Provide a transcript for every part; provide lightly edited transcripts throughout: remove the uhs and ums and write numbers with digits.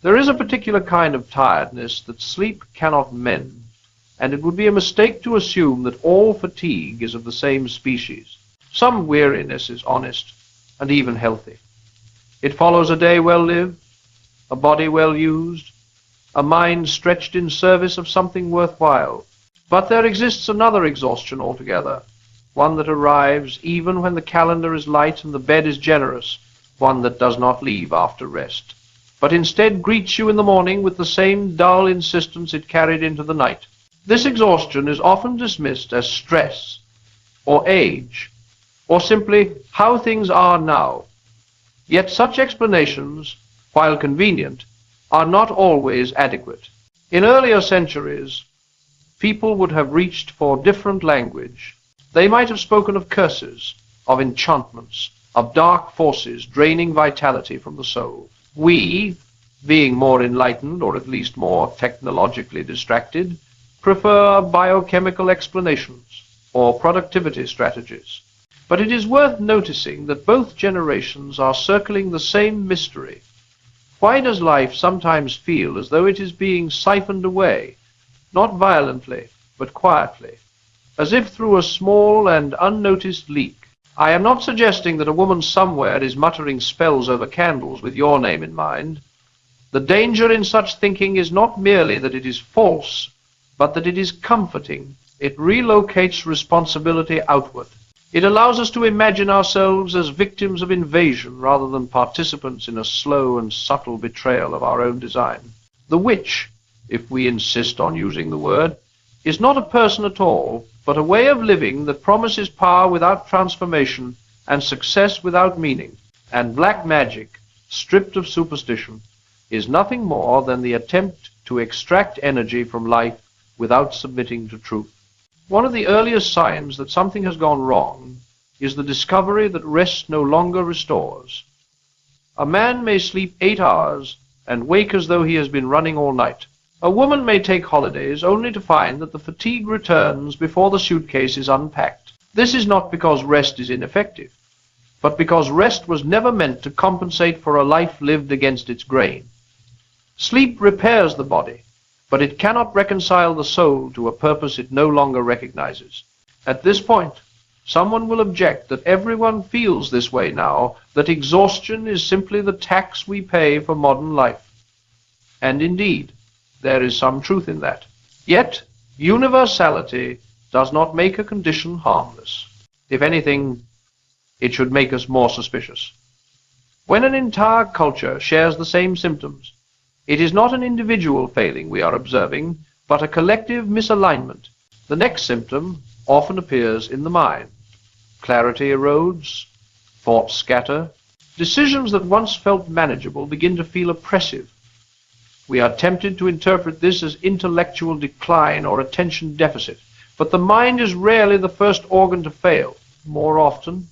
There is a particular kind of tiredness that sleep cannot mend, and it would be a mistake to assume that all fatigue is of the same species. Some weariness is honest and even healthy. It follows a day well lived, a body well used, a mind stretched in service of something worthwhile. But there exists another exhaustion altogether, one that arrives even when the calendar is light and the bed is generous, one that does not leave after rest, but instead greets you in the morning with the same dull insistence it carried into the night. This exhaustion is often dismissed as stress, or age, or simply how things are now. Yet such explanations, while convenient, are not always adequate. In earlier centuries, people would have reached for different language. They might have spoken of curses, of enchantments, of dark forces draining vitality from the soul. We, being more enlightened, or at least more technologically distracted, prefer biochemical explanations or productivity strategies. But it is worth noticing that both generations are circling the same mystery. Why does life sometimes feel as though it is being siphoned away, not violently, but quietly, as if through a small and unnoticed leak? I am not suggesting that a woman somewhere is muttering spells over candles with your name in mind. The danger in such thinking is not merely that it is false, but that it is comforting. It relocates responsibility outward. It allows us to imagine ourselves as victims of invasion rather than participants in a slow and subtle betrayal of our own design. The witch, if we insist on using the word, is not a person at all, but a way of living that promises power without transformation and success without meaning. And black magic, stripped of superstition, is nothing more than the attempt to extract energy from life without submitting to truth. One of the earliest signs that something has gone wrong is the discovery that rest no longer restores. A man may sleep 8 hours and wake as though he has been running all night. A woman may take holidays only to find that the fatigue returns before the suitcase is unpacked. This is not because rest is ineffective, but because rest was never meant to compensate for a life lived against its grain. Sleep repairs the body, but it cannot reconcile the soul to a purpose it no longer recognizes. At this point, someone will object that everyone feels this way now, that exhaustion is simply the tax we pay for modern life. And indeed, there is some truth in that. Yet, universality does not make a condition harmless. If anything, it should make us more suspicious. When an entire culture shares the same symptoms, it is not an individual failing we are observing, but a collective misalignment. The next symptom often appears in the mind. Clarity erodes, thoughts scatter. Decisions that once felt manageable begin to feel oppressive. We are tempted to interpret this as intellectual decline or attention deficit, but the mind is rarely the first organ to fail. More often,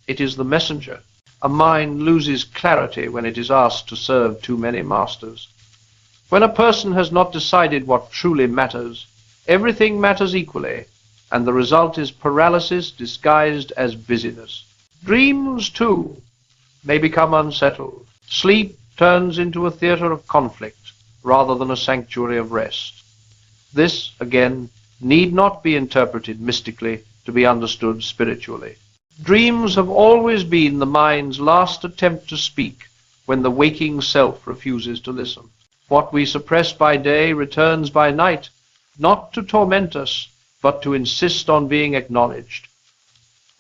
it is the messenger. A mind loses clarity when it is asked to serve too many masters. When a person has not decided what truly matters, everything matters equally, and the result is paralysis disguised as busyness. Dreams, too, may become unsettled. Sleep turns into a theater of conflict rather than a sanctuary of rest. This, again, need not be interpreted mystically to be understood spiritually. Dreams have always been the mind's last attempt to speak when the waking self refuses to listen. What we suppress by day returns by night, not to torment us, but to insist on being acknowledged.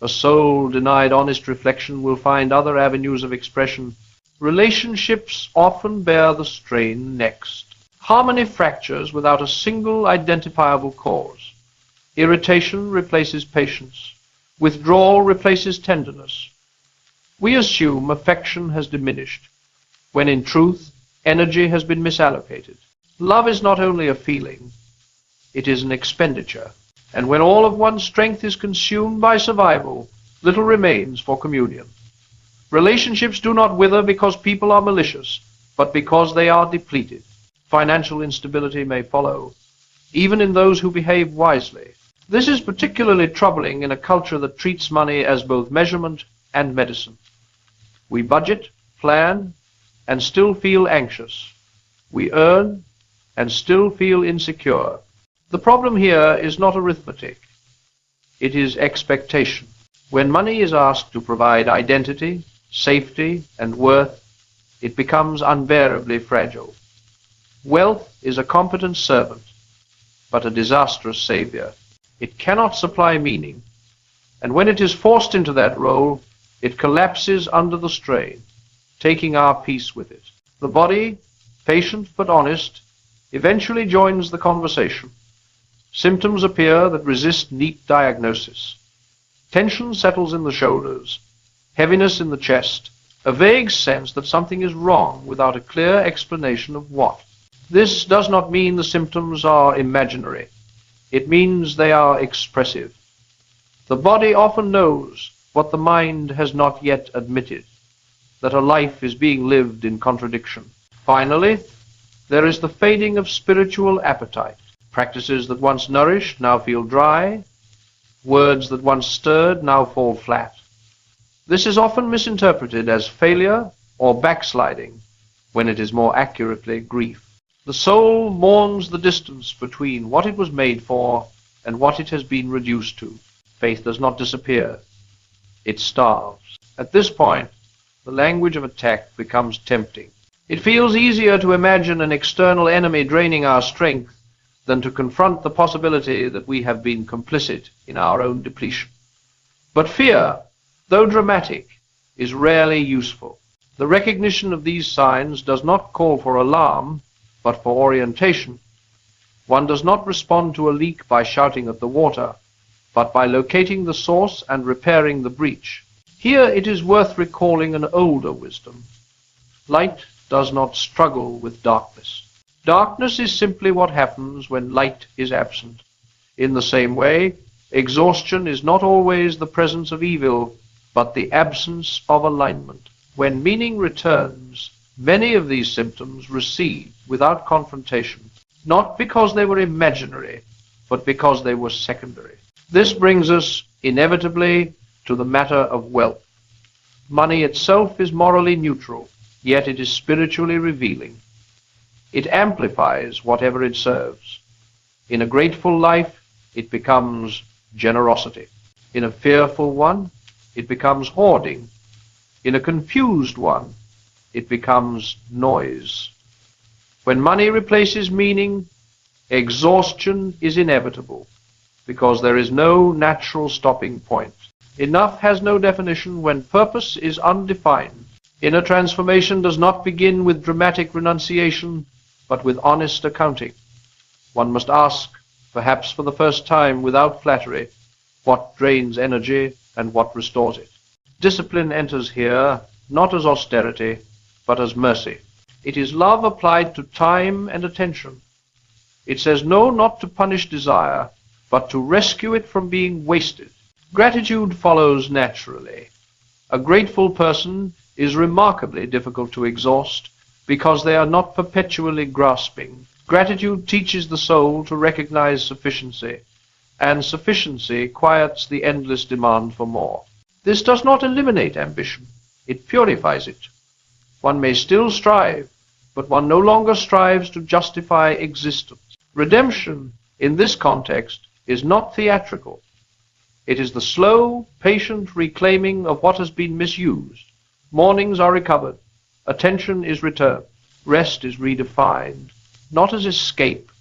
A soul denied honest reflection will find other avenues of expression. Relationships often bear the strain next. Harmony fractures without a single identifiable cause. Irritation replaces patience. Withdrawal replaces tenderness. We assume affection has diminished, when in truth, energy has been misallocated. Love is not only a feeling, it is an expenditure. And when all of one's strength is consumed by survival, little remains for communion. Relationships do not wither because people are malicious, but because they are depleted. Financial instability may follow, even in those who behave wisely. This is particularly troubling in a culture that treats money as both measurement and medicine. We budget, plan, and still feel anxious. We earn and still feel insecure. The problem here is not arithmetic. It is expectation. When money is asked to provide identity, safety, and worth, it becomes unbearably fragile. Wealth is a competent servant, but a disastrous savior. It cannot supply meaning, and when it is forced into that role, it collapses under the strain, taking our peace with it. The body, patient but honest, eventually joins the conversation. Symptoms appear that resist neat diagnosis. Tension settles in the shoulders, heaviness in the chest, a vague sense that something is wrong without a clear explanation of what. This does not mean the symptoms are imaginary. It means they are expressive. The body often knows what the mind has not yet admitted, that a life is being lived in contradiction. Finally, there is the fading of spiritual appetite. Practices that once nourished now feel dry. Words that once stirred now fall flat. This is often misinterpreted as failure or backsliding, when it is more accurately grief. The soul mourns the distance between what it was made for and what it has been reduced to. Faith does not disappear. It starves. At this point, the language of attack becomes tempting. It feels easier to imagine an external enemy draining our strength than to confront the possibility that we have been complicit in our own depletion. But fear, though dramatic, is rarely useful. The recognition of these signs does not call for alarm, but for orientation. One does not respond to a leak by shouting at the water, but by locating the source and repairing the breach. Here it is worth recalling an older wisdom. Light does not struggle with darkness. Darkness is simply what happens when light is absent. In the same way, exhaustion is not always the presence of evil, but the absence of alignment. When meaning returns, many of these symptoms recede without confrontation, not because they were imaginary, but because they were secondary. This brings us inevitably to the matter of wealth. Money itself is morally neutral, yet it is spiritually revealing. It amplifies whatever it serves. In a grateful life, it becomes generosity. In a fearful one, it becomes hoarding. In a confused one, it becomes noise. When money replaces meaning, exhaustion is inevitable, because there is no natural stopping point. Enough has no definition when purpose is undefined. Inner transformation does not begin with dramatic renunciation, but with honest accounting. One must ask, perhaps for the first time without flattery, what drains energy and what restores it. Discipline enters here not as austerity, but as mercy. It is love applied to time and attention. It says no not to punish desire, but to rescue it from being wasted. Gratitude follows naturally. A grateful person is remarkably difficult to exhaust because they are not perpetually grasping. Gratitude teaches the soul to recognize sufficiency, and sufficiency quiets the endless demand for more. This does not eliminate ambition. It purifies it. One may still strive, but one no longer strives to justify existence. Redemption, in this context, is not theatrical. It is the slow, patient reclaiming of what has been misused. Mornings are recovered. Attention is returned. Rest is redefined, not as escape,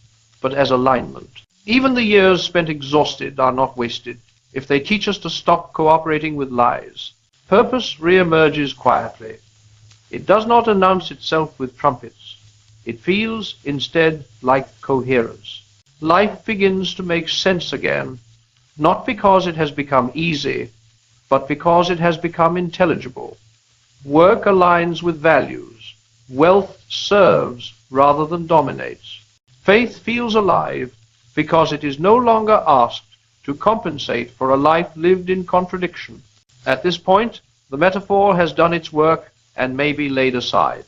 but as alignment. Even the years spent exhausted are not wasted if they teach us to stop cooperating with lies. Purpose reemerges quietly. It does not announce itself with trumpets. It feels, instead, like coherence. Life begins to make sense again, not because it has become easy, but because it has become intelligible. Work aligns with values. Wealth serves rather than dominates. Faith feels alive because it is no longer asked to compensate for a life lived in contradiction. At this point, the metaphor has done its work and may be laid aside.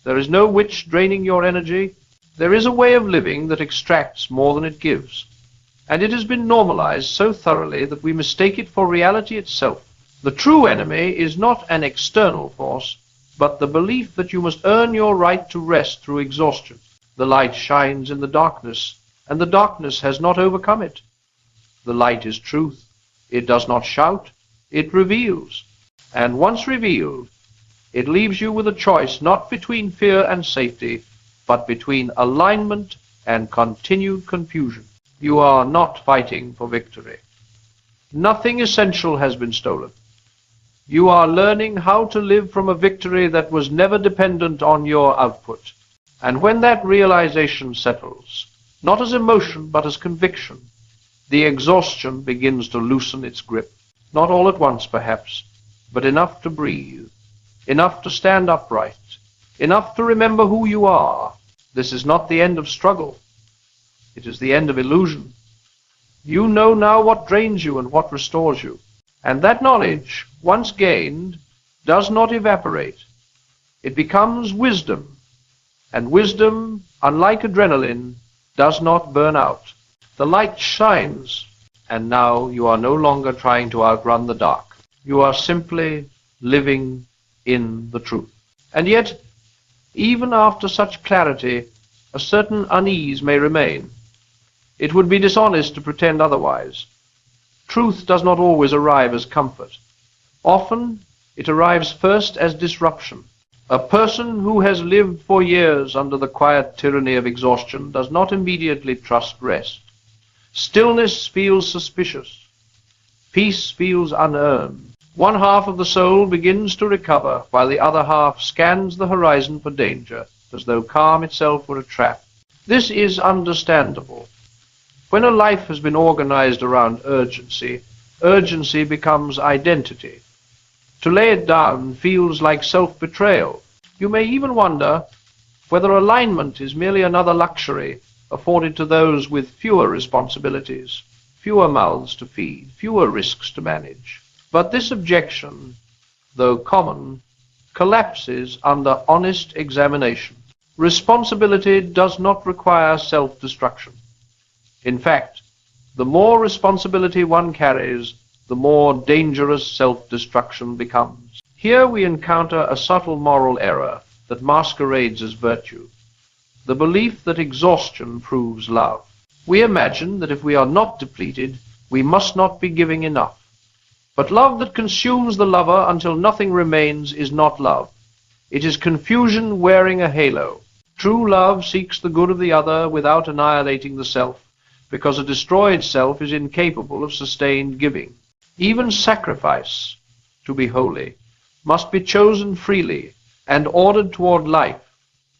There is no witch draining your energy. There is a way of living that extracts more than it gives, and it has been normalized so thoroughly that we mistake it for reality itself. The true enemy is not an external force, but the belief that you must earn your right to rest through exhaustion. The light shines in the darkness, and the darkness has not overcome it. The light is truth. It does not shout. It reveals. And once revealed, it leaves you with a choice not between fear and safety, but between alignment and continued confusion. You are not fighting for victory. Nothing essential has been stolen. You are learning how to live from a victory that was never dependent on your output. And when that realization settles, not as emotion but as conviction, the exhaustion begins to loosen its grip. Not all at once, perhaps, but enough to breathe, enough to stand upright, enough to remember who you are. This is not the end of struggle. It is the end of illusion. You know now what drains you and what restores you. And that knowledge, once gained, does not evaporate. It becomes wisdom. And wisdom, unlike adrenaline, does not burn out. The light shines, and now you are no longer trying to outrun the dark. You are simply living in the truth. And yet, even after such clarity, a certain unease may remain. It would be dishonest to pretend otherwise. Truth does not always arrive as comfort. Often, it arrives first as disruption. A person who has lived for years under the quiet tyranny of exhaustion does not immediately trust rest. Stillness feels suspicious. Peace feels unearned. One half of the soul begins to recover, while the other half scans the horizon for danger, as though calm itself were a trap. This is understandable. When a life has been organized around urgency, urgency becomes identity. To lay it down feels like self-betrayal. You may even wonder whether alignment is merely another luxury afforded to those with fewer responsibilities, fewer mouths to feed, fewer risks to manage. But this objection, though common, collapses under honest examination. Responsibility does not require self-destruction. In fact, the more responsibility one carries, the more dangerous self-destruction becomes. Here we encounter a subtle moral error that masquerades as virtue. The belief that exhaustion proves love. We imagine that if we are not depleted, we must not be giving enough. But love that consumes the lover until nothing remains is not love. It is confusion wearing a halo. True love seeks the good of the other without annihilating the self, because a destroyed self is incapable of sustained giving. Even sacrifice, to be holy, must be chosen freely and ordered toward life,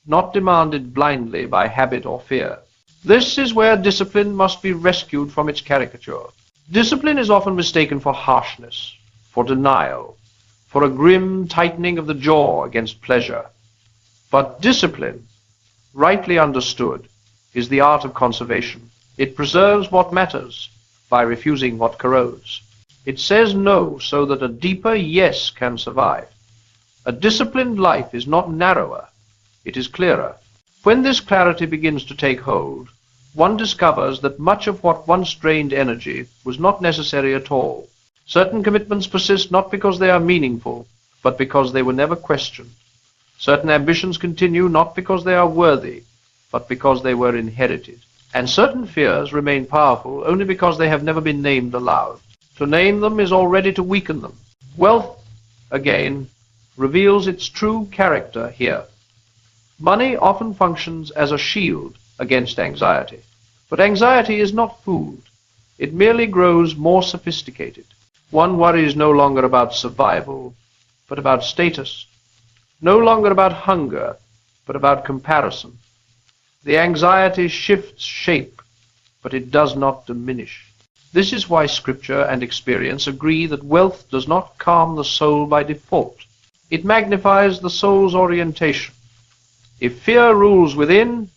not demanded blindly by habit or fear. This is where discipline must be rescued from its caricature. Discipline is often mistaken for harshness, for denial, for a grim tightening of the jaw against pleasure. But discipline, rightly understood, is the art of conservation. It preserves what matters by refusing what corrodes. It says no so that a deeper yes can survive. A disciplined life is not narrower, it is clearer. When this clarity begins to take hold, one discovers that much of what once drained energy was not necessary at all. Certain commitments persist not because they are meaningful, but because they were never questioned. Certain ambitions continue not because they are worthy, but because they were inherited. And certain fears remain powerful only because they have never been named aloud. To name them is already to weaken them. Wealth, again, reveals its true character here. Money often functions as a shield against anxiety. But anxiety is not food. It merely grows more sophisticated. One worries no longer about survival, but about status. No longer about hunger, but about comparison. The anxiety shifts shape, but it does not diminish. This is why Scripture and experience agree that wealth does not calm the soul by default. It magnifies the soul's orientation. If fear rules within,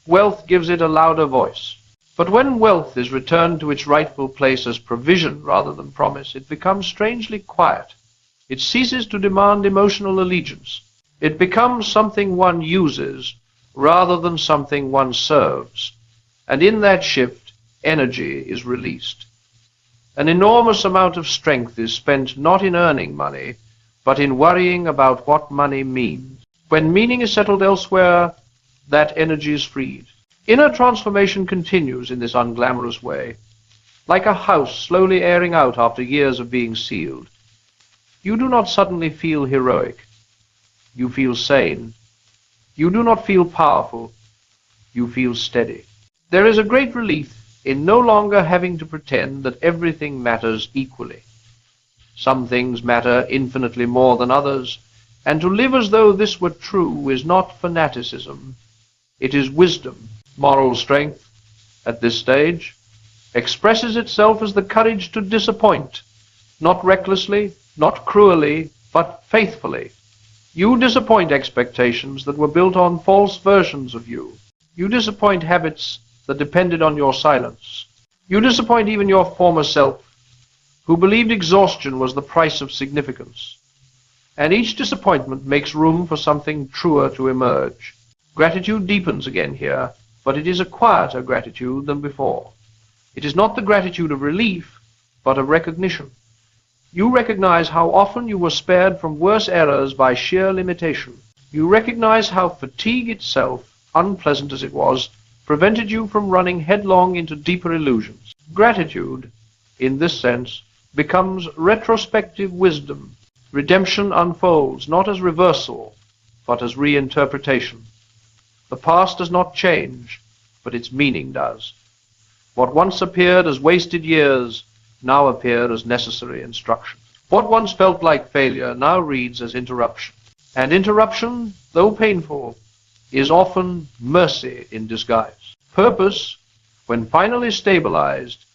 wealth gives it a louder voice. But when wealth is returned to its rightful place as provision rather than promise, it becomes strangely quiet. It ceases to demand emotional allegiance. It becomes something one uses rather than something one serves. And in that shift, energy is released. An enormous amount of strength is spent not in earning money, but in worrying about what money means. When meaning is settled elsewhere, that energy is freed. Inner transformation continues in this unglamorous way, like a house slowly airing out after years of being sealed. You do not suddenly feel heroic. You feel sane. You do not feel powerful. You feel steady. There is a great relief in no longer having to pretend that everything matters equally. Some things matter infinitely more than others, and to live as though this were true is not fanaticism. It is wisdom. Moral strength, at this stage, expresses itself as the courage to disappoint, not recklessly, not cruelly, but faithfully. You disappoint expectations that were built on false versions of you. You disappoint habits that depended on your silence. You disappoint even your former self, who believed exhaustion was the price of significance. And each disappointment makes room for something truer to emerge. Gratitude deepens again here, but it is a quieter gratitude than before. It is not the gratitude of relief, but of recognition. You recognize how often you were spared from worse errors by sheer limitation. You recognize how fatigue itself, unpleasant as it was, prevented you from running headlong into deeper illusions. Gratitude, in this sense, becomes retrospective wisdom. Redemption unfolds not as reversal, but as reinterpretation. The past does not change, but its meaning does. What once appeared as wasted years now appear as necessary instruction. What once felt like failure now reads as interruption. And interruption, though painful, is often mercy in disguise. Purpose, when finally stabilized,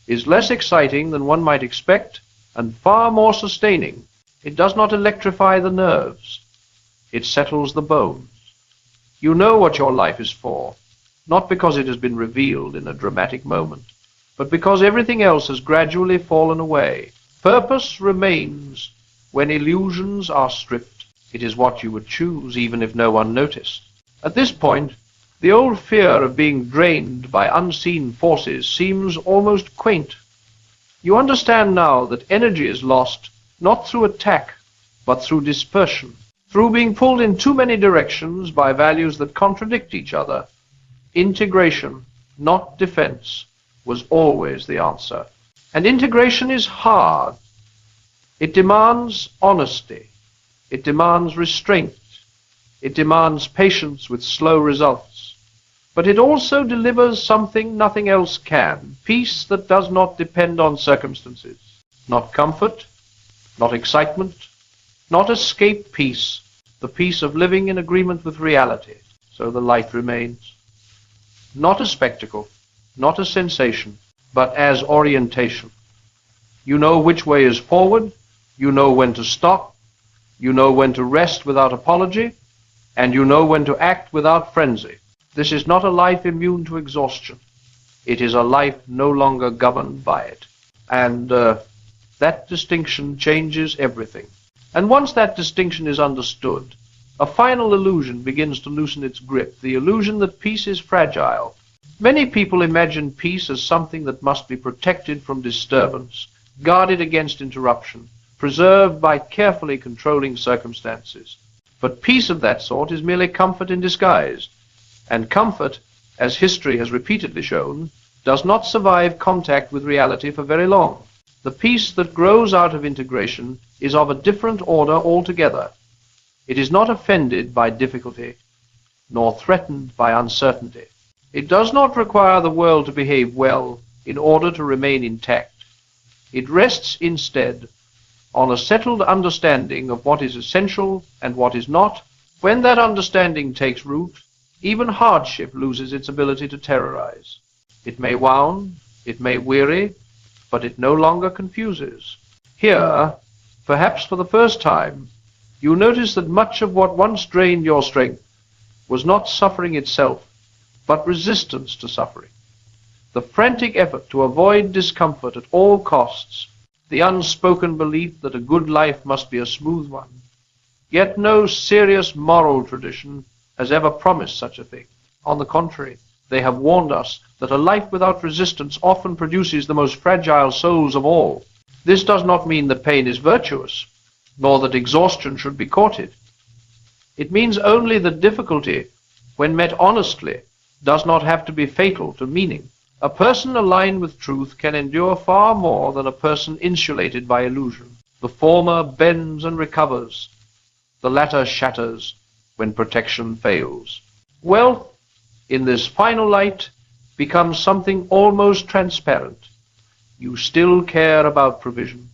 is less exciting than one might expect and far more sustaining. It does not electrify the nerves. It settles the bones. You know what your life is for, not because it has been revealed in a dramatic moment, but because everything else has gradually fallen away. Purpose remains when illusions are stripped. It is what you would choose even if no one noticed. At this point, the old fear of being drained by unseen forces seems almost quaint. You understand now that energy is lost not through attack, but through dispersion, through being pulled in too many directions by values that contradict each other. Integration, not defense, was always the answer. And integration is hard. It demands honesty. It demands restraint. It demands patience with slow results. But it also delivers something nothing else can, peace that does not depend on circumstances. Not comfort, not excitement, not escape peace, the peace of living in agreement with reality. So the light remains. Not a spectacle, not a sensation, but as orientation. You know which way is forward, you know when to stop, you know when to rest without apology, and you know when to act without frenzy. This is not a life immune to exhaustion. It is a life no longer governed by it. And that distinction changes everything. And once that distinction is understood, a final illusion begins to loosen its grip, the illusion that peace is fragile. Many people imagine peace as something that must be protected from disturbance, guarded against interruption, preserved by carefully controlling circumstances. But peace of that sort is merely comfort in disguise. And comfort, as history has repeatedly shown, does not survive contact with reality for very long. The peace that grows out of integration is of a different order altogether. It is not offended by difficulty, nor threatened by uncertainty. It does not require the world to behave well in order to remain intact. It rests instead on a settled understanding of what is essential and what is not. When that understanding takes root, even hardship loses its ability to terrorize. It may wound, it may weary, but it no longer confuses. Here, perhaps for the first time, you notice that much of what once drained your strength was not suffering itself, but resistance to suffering. The frantic effort to avoid discomfort at all costs, the unspoken belief that a good life must be a smooth one. Yet no serious moral tradition has ever promised such a thing. On the contrary, they have warned us that a life without resistance often produces the most fragile souls of all. This does not mean that pain is virtuous. nor that exhaustion should be courted. It means only that difficulty, when met honestly, does not have to be fatal to meaning. A person aligned with truth can endure far more than a person insulated by illusion. The former bends and recovers. The latter shatters when protection fails. Wealth, in this final light, becomes something almost transparent. You still care about provision.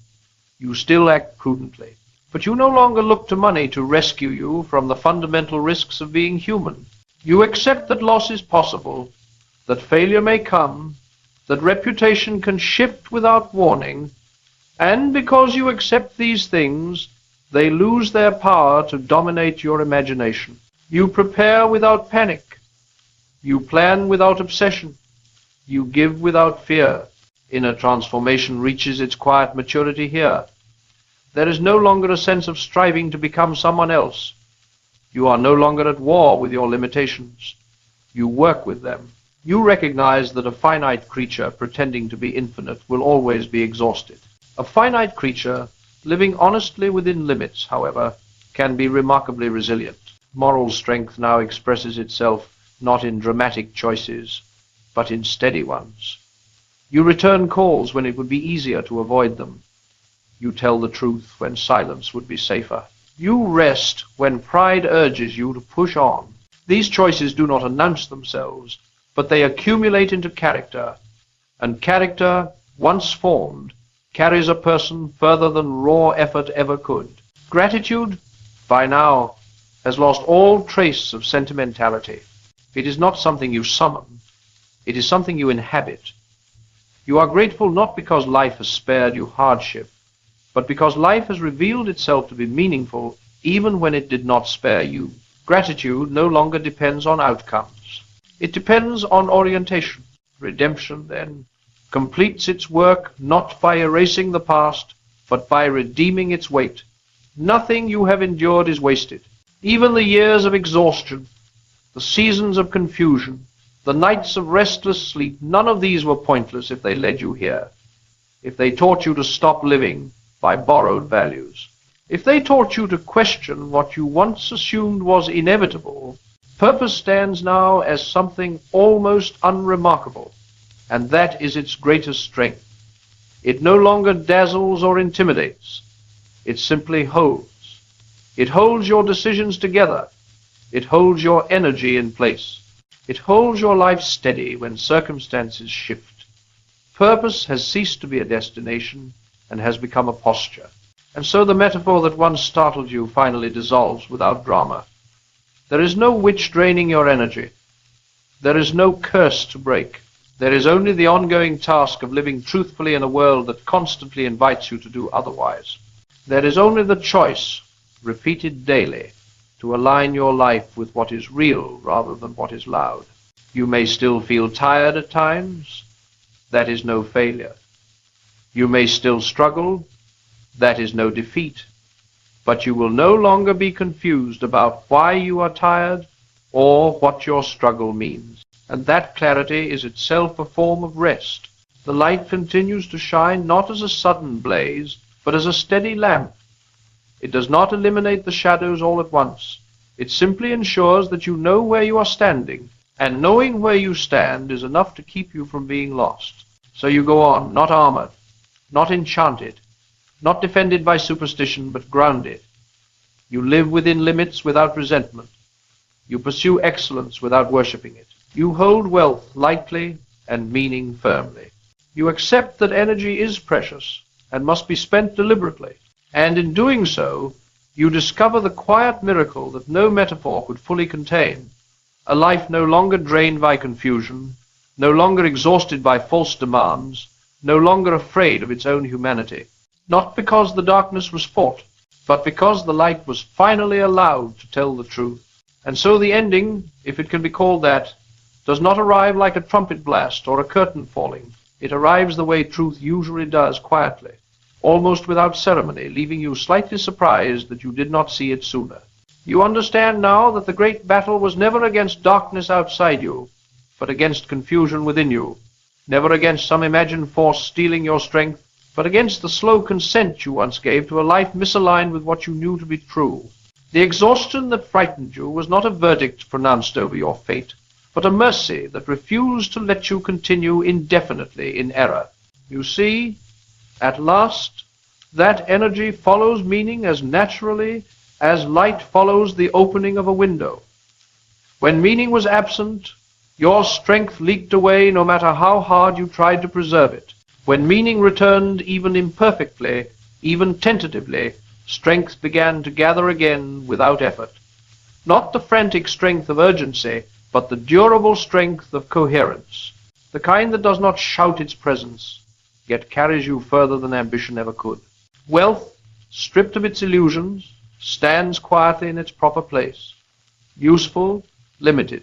You still act prudently. But you no longer look to money to rescue you from the fundamental risks of being human. You accept that loss is possible, that failure may come, that reputation can shift without warning, and because you accept these things, they lose their power to dominate your imagination. You prepare without panic. You plan without obsession. You give without fear. Inner transformation reaches its quiet maturity here. There is no longer a sense of striving to become someone else. You are no longer at war with your limitations. You work with them. You recognize that a finite creature pretending to be infinite will always be exhausted. A finite creature, living honestly within limits, however, can be remarkably resilient. Moral strength now expresses itself not in dramatic choices, but in steady ones. You return calls when it would be easier to avoid them. You tell the truth when silence would be safer. You rest when pride urges you to push on. These choices do not announce themselves, but they accumulate into character, and character, once formed, carries a person further than raw effort ever could. Gratitude, by now, has lost all trace of sentimentality. It is not something you summon. It is something you inhabit. You are grateful not because life has spared you hardship, but because life has revealed itself to be meaningful even when it did not spare you. Gratitude no longer depends on outcomes. It depends on orientation. Redemption, then, completes its work not by erasing the past, but by redeeming its weight. Nothing you have endured is wasted. Even the years of exhaustion, the seasons of confusion, the nights of restless sleep, none of these were pointless if they led you here, if they taught you to stop living by borrowed values. If they taught you to question what you once assumed was inevitable, purpose stands now as something almost unremarkable, and that is its greatest strength. It no longer dazzles or intimidates. It simply holds. It holds your decisions together. It holds your energy in place. It holds your life steady when circumstances shift. Purpose has ceased to be a destination and has become a posture. And so the metaphor that once startled you finally dissolves without drama. There is no witch draining your energy. There is no curse to break. There is only the ongoing task of living truthfully in a world that constantly invites you to do otherwise. There is only the choice, repeated daily, to align your life with what is real rather than what is loud. You may still feel tired at times. That is no failure. You may still struggle. That is no defeat. But you will no longer be confused about why you are tired or what your struggle means. And that clarity is itself a form of rest. The light continues to shine not as a sudden blaze, but as a steady lamp. It does not eliminate the shadows all at once. It simply ensures that you know where you are standing, and knowing where you stand is enough to keep you from being lost. So you go on, not armored, not enchanted, not defended by superstition, but grounded. You live within limits without resentment. You pursue excellence without worshipping it. You hold wealth lightly and meaning firmly. You accept that energy is precious and must be spent deliberately. And in doing so, you discover the quiet miracle that no metaphor could fully contain. A life no longer drained by confusion, no longer exhausted by false demands, no longer afraid of its own humanity. Not because the darkness was fought, but because the light was finally allowed to tell the truth. And so the ending, if it can be called that, does not arrive like a trumpet blast or a curtain falling. It arrives the way truth usually does, quietly, almost without ceremony, leaving you slightly surprised that you did not see it sooner. You understand now that the great battle was never against darkness outside you, but against confusion within you, never against some imagined force stealing your strength, but against the slow consent you once gave to a life misaligned with what you knew to be true. The exhaustion that frightened you was not a verdict pronounced over your fate, but a mercy that refused to let you continue indefinitely in error. You see, at last, that energy follows meaning as naturally as light follows the opening of a window. When meaning was absent, your strength leaked away no matter how hard you tried to preserve it. When meaning returned even imperfectly, even tentatively, strength began to gather again without effort. Not the frantic strength of urgency, but the durable strength of coherence, the kind that does not shout its presence, yet carries you further than ambition ever could. Wealth, stripped of its illusions, stands quietly in its proper place, useful, limited.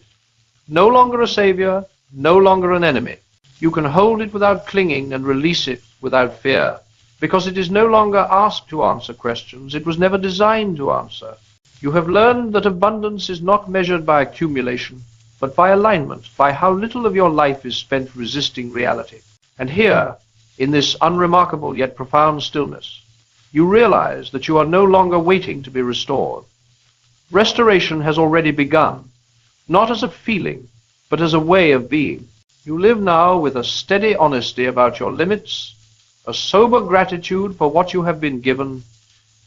No longer a savior, no longer an enemy. You can hold it without clinging and release it without fear, because it is no longer asked to answer questions it was never designed to answer. You have learned that abundance is not measured by accumulation, but by alignment, by how little of your life is spent resisting reality. And here, in this unremarkable yet profound stillness, you realize that you are no longer waiting to be restored. Restoration has already begun, not as a feeling, but as a way of being. You live now with a steady honesty about your limits, a sober gratitude for what you have been given,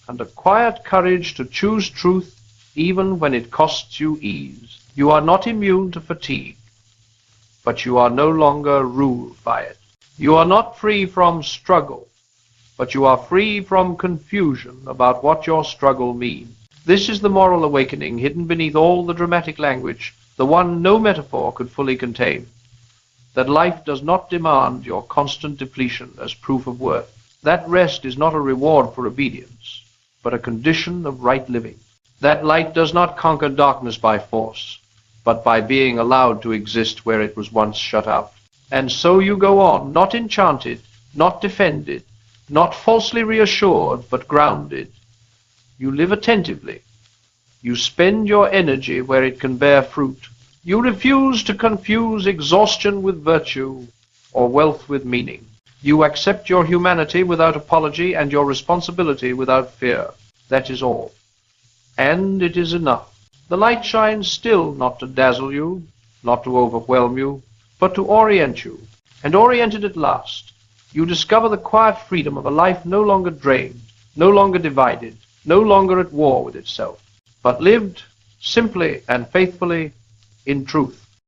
and a quiet courage to choose truth even when it costs you ease. You are not immune to fatigue, but you are no longer ruled by it. You are not free from struggle, but you are free from confusion about what your struggle means. This is the moral awakening hidden beneath all the dramatic language, the one no metaphor could fully contain. That life does not demand your constant depletion as proof of worth. That rest is not a reward for obedience, but a condition of right living. That light does not conquer darkness by force, but by being allowed to exist where it was once shut out. And so you go on, not enchanted, not defended, not falsely reassured, but grounded. You live attentively. You spend your energy where it can bear fruit. You refuse to confuse exhaustion with virtue or wealth with meaning. You accept your humanity without apology and your responsibility without fear. That is all. And it is enough. The light shines still not to dazzle you, not to overwhelm you, but to orient you. And oriented at last, you discover the quiet freedom of a life no longer drained, no longer divided, no longer at war with itself, but lived simply and faithfully in truth.